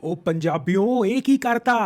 ओ पंजाबियों एक ही करता।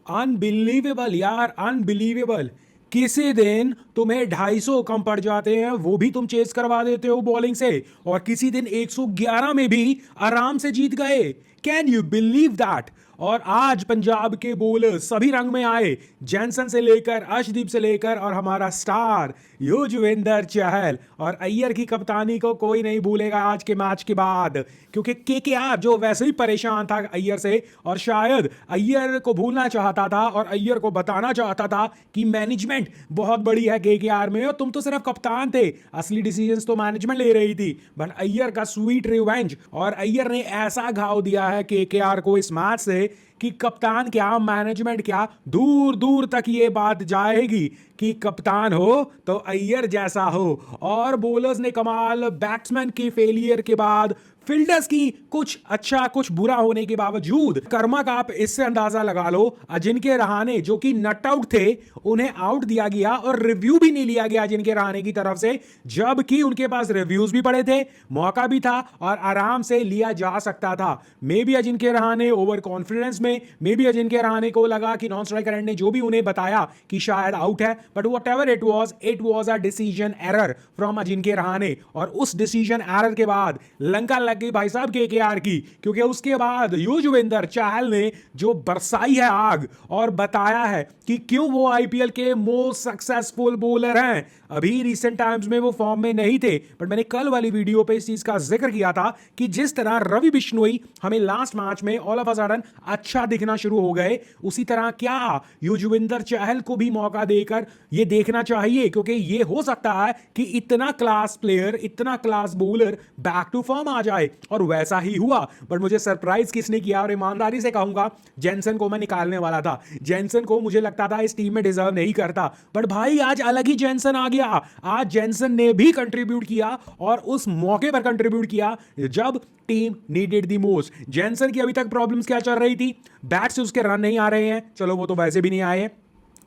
अनबिलीवेबल यार, अनबिलीवेबल। किसी दिन तुम्हें 250 कम पड़ जाते हैं, वो भी तुम चेस करवा देते हो बॉलिंग से, और किसी दिन 111 में भी आराम से जीत गए। Can you believe that? और आज पंजाब के बॉलर सभी रंग में आए, जैनसन से लेकर अर्शदीप से लेकर और हमारा स्टार युजवेंद्र चहल। और अय्यर की कप्तानी को कोई नहीं भूलेगा आज के मैच के बाद, क्योंकि केकेआर जो वैसे ही परेशान था अय्यर से, और शायद अय्यर को भूलना चाहता था और अय्यर को बताना चाहता था कि मैनेजमेंट बहुत बड़ी है केकेआर में और तुम तो सिर्फ कप्तान थे, असली डिसीजंस तो मैनेजमेंट ले रही थी। बट अय्यर का स्वीट रिवेंज, और अय्यर ने ऐसा घाव दिया है केकेआर को इस मैच से कि कप्तान क्या मैनेजमेंट क्या, दूर दूर तक ये बात जाएगी कि कप्तान हो तो अय्यर जैसा हो। और बॉलर्स ने कमाल, बैट्समैन की फेलियर के बाद फील्डर्स की कुछ अच्छा कुछ बुरा होने के बावजूद कर्मा का आप इससे अंदाजा लगा लो, अजिंक्य रहाणे जो कि नट आउट थे उन्हें आउट दिया गया और रिव्यू भी नहीं लिया गया अजिंक्य रहाणे की तरफ से, जबकि उनके पास रिव्यूज भी पड़े थे, मौका भी था और आराम से लिया जा सकता था। May be Ajinkya Rahane over confidence में, मे बी अजिंक्य रहाणे को लगा कि नॉन स्ट्राइकर एंड ने जो भी उन्हें बताया कि शायद आउट है, but what ever it was a decision error from Ajinkya Rahane. और उस डिसीजन एरर के बाद लंका लग गई भाई साहब केकेआर की, क्योंकि उसके बाद युजवेंद्र चहल ने जो बरसाई है आग और बताया है कि क्यों वो आईपीएल के मोस्ट सक्सेसफुल बॉलर हैं। अभी रिसेंट टाइम्स में वो फॉर्म में नहीं थे, बट मैंने कल वाली वीडियो पे इस चीज का जिक्र किया था कि जिस तरह रवि बिश्नोई हमें लास्ट मैच में ऑल ऑफ अ सडन अच्छा दिखना शुरू हो गए, उसी तरह क्या युजवेंद्र चहल को भी मौका देकर ये देखना चाहिए, क्योंकि ये हो सकता है कि इतना क्लास प्लेयर, इतना class bowler back to form आ जाए। और वैसा ही हुआ। बट मुझे सरप्राइज किसने किया, और ईमानदारी से कहूंगा जेनसन को मैं निकालने वाला था। जेनसन को मुझे लगता था इस टीम में डिजर्व नहीं करता, बट भाई आज अलग ही जेनसन आ गया। आज जेनसन ने भी कंट्रीब्यूट किया और उस मौके पर कंट्रीब्यूट किया जब team needed the most. Jansen की अभी तक प्रॉब्लम्स क्या चल रही थी, बैट से उसके रन नहीं आ रहे हैं, चलो वो तो वैसे भी नहीं आए,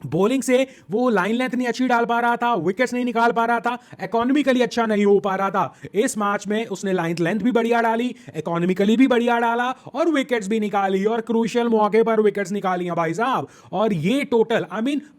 बॉलिंग से वो लाइन लेंथ नहीं अच्छी डाल पा रहा था, विकेट्स नहीं निकाल पा रहा था, इकोनॉमिकली अच्छा नहीं हो पा रहा था। इस मैच में उसने लाइन लेंथ भी बढ़िया डाली, इकोनॉमिकली भी बढ़िया डाला और विकेट्स भी निकाली, और क्रूशियल मौके पर विकेट्स निकाली हैं भाई साहब। और ये टोटल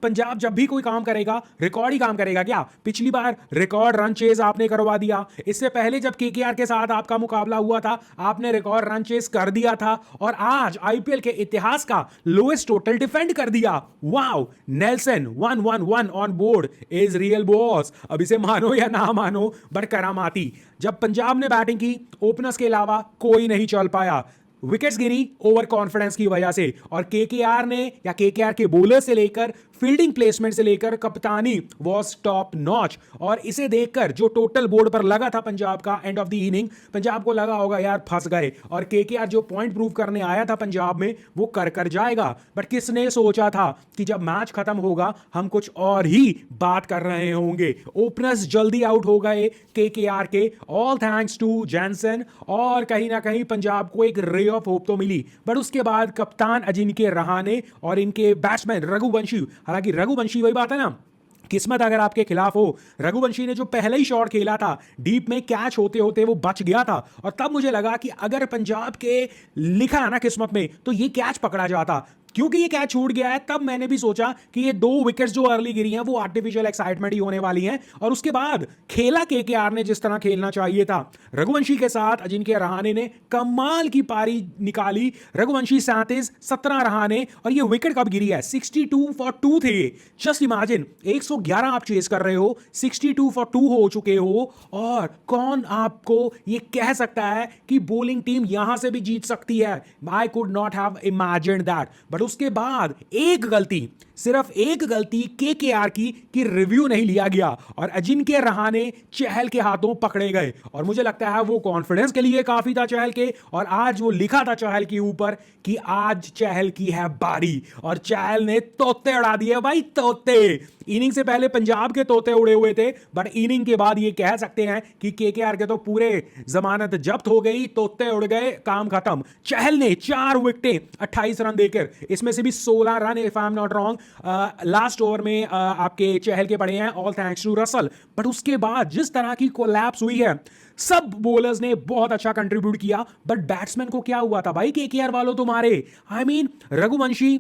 पंजाब जब भी कोई काम करेगा रिकॉर्ड ही काम करेगा क्या? पिछली बार रिकॉर्ड रन चेज आपने करवा दिया, इससे पहले जब केकेआर के साथ आपका मुकाबला हुआ था आपने रिकॉर्ड रन चेज कर दिया था, और आज आईपीएल के इतिहास का लोएस्ट टोटल डिफेंड कर दिया। Wow, Nelson 111 on board is real boss. अब इसे मानो या ना मानो, बट करामाती। जब पंजाब ने बैटिंग की, ओपनर्स के अलावा कोई नहीं चल पाया, विकेट्स गिरी ओवर कॉन्फिडेंस की वजह से, और केकेआर ने या केकेआर के बॉलर से लेकर फील्डिंग प्लेसमेंट से लेकर कप्तानी वॉज टॉप नॉच। और इसे देखकर जो टोटल बोर्ड पर लगा था पंजाब का end of the inning, Punjab को लगा होगा यार फंस गए, और केकेआर जो पॉइंट प्रूव करने आया था पंजाब में वो कर कर जाएगा। बट किसने सोचा था कि जब मैच खत्म होगा हम कुछ और ही बात कर रहे होंगे। ओपनर्स जल्दी आउट हो गए केकेआर के, ऑल थैंक्स टू जैनसन, और कहीं ना कहीं पंजाब को एक रे ऑफ होप तो मिली। बट उसके बाद कप्तान अजिंक्य रहाणे और इनके बैट्समैन रघुवंशी, हालांकि रघुवंशी वही बात है ना, किस्मत अगर आपके खिलाफ हो, रघुवंशी ने जो पहले ही शॉट खेला था डीप में, कैच होते होते वो बच गया था, और तब मुझे लगा कि अगर पंजाब के लिखा है ना किस्मत में तो ये कैच पकड़ा जाता। क्योंकि ये कैच छूट गया है, तब मैंने भी सोचा कि ये 2 विकेट्स जो अर्ली गिरी हैं वो आर्टिफिशियल एक्साइटमेंट ही होने वाली हैं। और उसके बाद खेला केकेआर ने जिस तरह खेलना चाहिए था, रघुवंशी के साथ अजिंक्य रहाणे ने कमाल की पारी निकाली। रघुवंशी 37, 17 रहाणे, और ये विकेट कब गिरी है? 62 फॉर 2 थे। जस्ट इमेजिन, 111 आप चेस कर रहे हो, 62 फॉर 2 हो चुके हो, और कौन आपको ये कह सकता है कि बॉलिंग टीम यहां से भी जीत सकती है? I could not have imagined that. But उसके बाद एक गलती, सिर्फ एक गलती केकेआर की कि रिव्यू नहीं लिया गया और अजिंक्य रहाणे चहल के हाथों पकड़े गए। और मुझे लगता है वो कॉन्फिडेंस के लिए काफी था चहल के, और आज वो लिखा था चहल के ऊपर कि आज चहल की है बारी, और चहल ने तोते उड़ा दिए भाई, तोते। इनिंग से पहले पंजाब के तोते उड़े हुए थे, बट इनिंग के बाद ये कह सकते हैं कि केकेआर के तो पूरे जमानत जब्त हो गई, तोते उड़ गए, काम खत्म। चहल ने 4 विकेटें 28 रन देकर, इसमें से भी 16 run if I am not wrong last over में आपके चहल के पड़े हैं, ऑल थैंक्स टू रसल। बट उसके बाद जिस तरह की कोलैप्स हुई है, सब बॉलर्स ने बहुत अच्छा कंट्रीब्यूट किया, बट बैट्समैन को क्या हुआ था भाई केकेआर वालों तुम्हारे? आई मीन रघुवंशी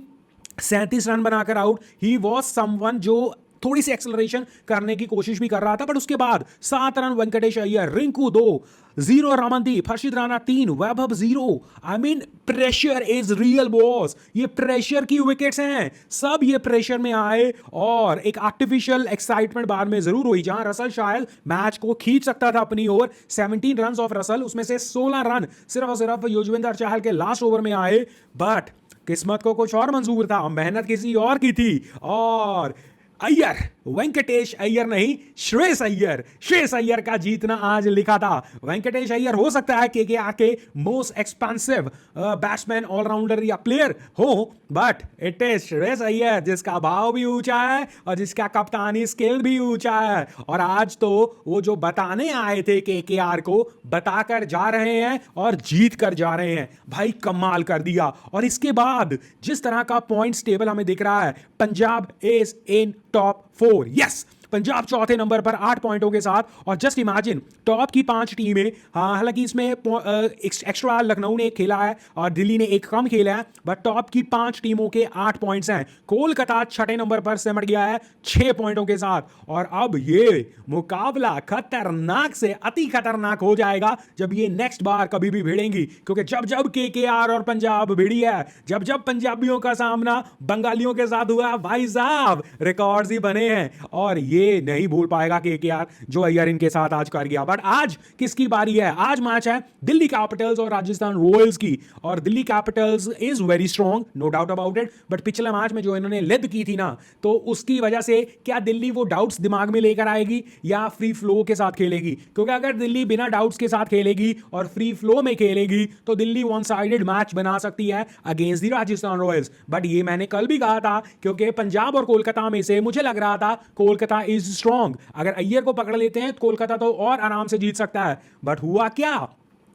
37 रन बनाकर आउट, ही वॉज समवन जो थोड़ी सी एक्सेलरेशन करने की कोशिश भी कर रहा था, बट उसके बाद 7 run Venkatesh Iyer, Rinku 2, 0 Ramandeep, Harshit Rana 3, Vaibhav 0। I mean pressure is real boss, ये प्रेशर की विकेट्स हैं, सब ये प्रेशर में आए और एक आर्टिफिशियल एक्साइटमेंट बाद में जरूर हुई, जहां रसल शायद मैच को खींच सकता था अपनी ओर। 17 रन ऑफ रसल, उसमें से 16 रन सिर्फ और सिर्फ युजवेंद्र चहल के लास्ट ओवर में आए, बट किस्मत को कुछ और मंजूर था, मेहनत किसी और की थी। और अय्यर, वेंकटेश अय्यर नहीं, श्रेयस अय्यर, श्रेयस अय्यर का जीतना आज लिखा था। वेंकटेश अय्यर हो सकता है केकेआर के मोस्ट एक्सपेंसिव बैट्समैन, ऑलराउंडर या प्लेयर हो, but it is Shreyas Iyer जिसका भाव भी ऊंचा है और जिसका कप्तानी स्किल भी ऊंचा है। और आज तो वो जो बताने आए थे केकेआर को, बताकर जा रहे हैं और जीत कर जा रहे हैं। भाई कमाल कर दिया। और इसके बाद जिस तरह का पॉइंट्स टेबल हमें दिख रहा है, Punjab is in top 4। Yes, Punjab चौथे नंबर पर 8 पॉइंटों के साथ। और जस्ट इमेजिन टॉप की 5 टीमें, हालांकि इसमें एक्स्ट्रा लखनऊ ने एक खेला है और दिल्ली ने एक कम खेला है, बट टॉप की 5 टीमों के 8 पॉइंट्स हैं। कोलकाता छठे नंबर पर सिमट गया है 6 पॉइंटों के साथ। और अब ये मुकाबला खतरनाक से अति खतरनाक हो जाएगा जब ये नेक्स्ट बार कभी भी भिड़ेंगी, क्योंकि जब जब केकेआर और पंजाब भिड़ी है, जब जब पंजाबियों का सामना बंगालियों के साथ हुआ, भाई साहब रिकॉर्ड्स ही बने हैं। और ये नहीं भूल पाएगा केकेआर जो अय्यर इनके साथ आज कर गया। बट आज किसकी बारी है? आज मैच है दिल्ली कैपिटल्स और राजस्थान रॉयल्स की। और Delhi Capitals is very strong, no doubt about it, but पिछले मैच में जो इन्होंने लेद की थी ना, तो उसकी वजह से क्या दिल्ली वो डाउट्स दिमाग में लेकर आएगी या फ्री फ्लो के साथ खेलेगी? क्योंकि अगर दिल्ली बिना डाउट्स के साथ खेलेगी और फ्री फ्लो में खेलेगी तो दिल्ली वन साइडेड मैच बना सकती है against the Rajasthan Royals. But ये मैंने कल भी कहा था, क्योंकि पंजाब और कोलकाता में से मुझे लग रहा था कोलकाता इज स्ट्रांग। अगर अय्यर को पकड़ लेते हैं तो कोलकाता तो और आराम से जीत सकता है। बट हुआ क्या?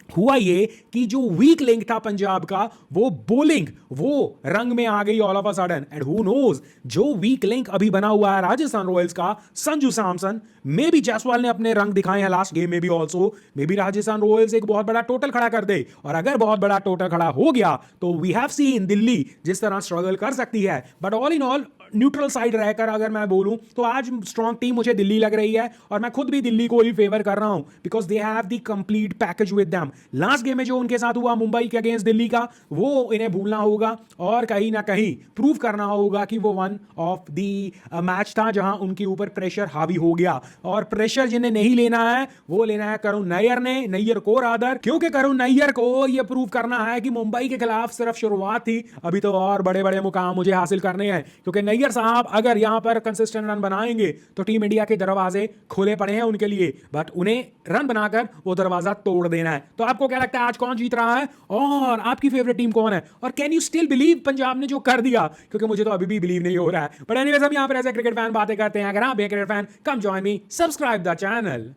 हुआ ये कि जो वीक लिंक था पंजाब का, वो बॉलिंग, वो रंग में आ गई all of a sudden. And who knows, जो वीक लिंक अभी बना हुआ है राजस्थान रॉयल्स का, संजू सैमसन, मे बी जायसवाल ने अपने रंग दिखाए हैं लास्ट गेम में भी also, maybe Rajasthan Royals एक बहुत बड़ा टोटल खड़ा कर दे। और अगर बहुत बड़ा टोटल खड़ा हो गया तो वी हैव सीन दिल्ली जिस तरह स्ट्रगल कर सकती है। But all in all neutral side रहकर अगर मैं बोलूं तो आज स्ट्रॉन्ग टीम मुझे दिल्ली लग रही है, और मैं खुद भी दिल्ली को ही फेवर कर रहा हूं, because they have the complete package with them. Last game में जो उनके साथ हुआ मुंबई के अगेंस्ट दिल्ली का, वो इन्हें भूलना होगा और कहीं ना कहीं प्रूव करना होगा कि वो वन ऑफ द मैच था जहां उनके ऊपर प्रेशर हावी हो गया। और प्रेशर जिन्हें नहीं लेना है वो लेना है करुण नैयर ने, नैयर को रादर, क्योंकि करुण नैयर को यह प्रूव करना है कि मुंबई के खिलाफ सिर्फ शुरुआत थी, अभी तो और बड़े बड़े मुकाम मुझे हासिल करने हैं। क्योंकि नैयर साहब अगर यहां पर कंसिस्टेंट रन बनाएंगे तो टीम इंडिया के दरवाजे खुले पड़े हैं उनके लिए, बट उन्हें रन बनाकर वो दरवाजा तोड़ देना है। तो आपको क्या लगता है आज कौन जीत रहा है और आपकी फेवरेट टीम कौन है? और can you still believe Punjab ने जो कर दिया? क्योंकि मुझे तो अभी भी बिलीव नहीं हो रहा है। बट एनीवेज हम यहां पर ऐसे क्रिकेट फैन बातें करते हैं। अगर आप भी cricket fan, come join me, subscribe the channel.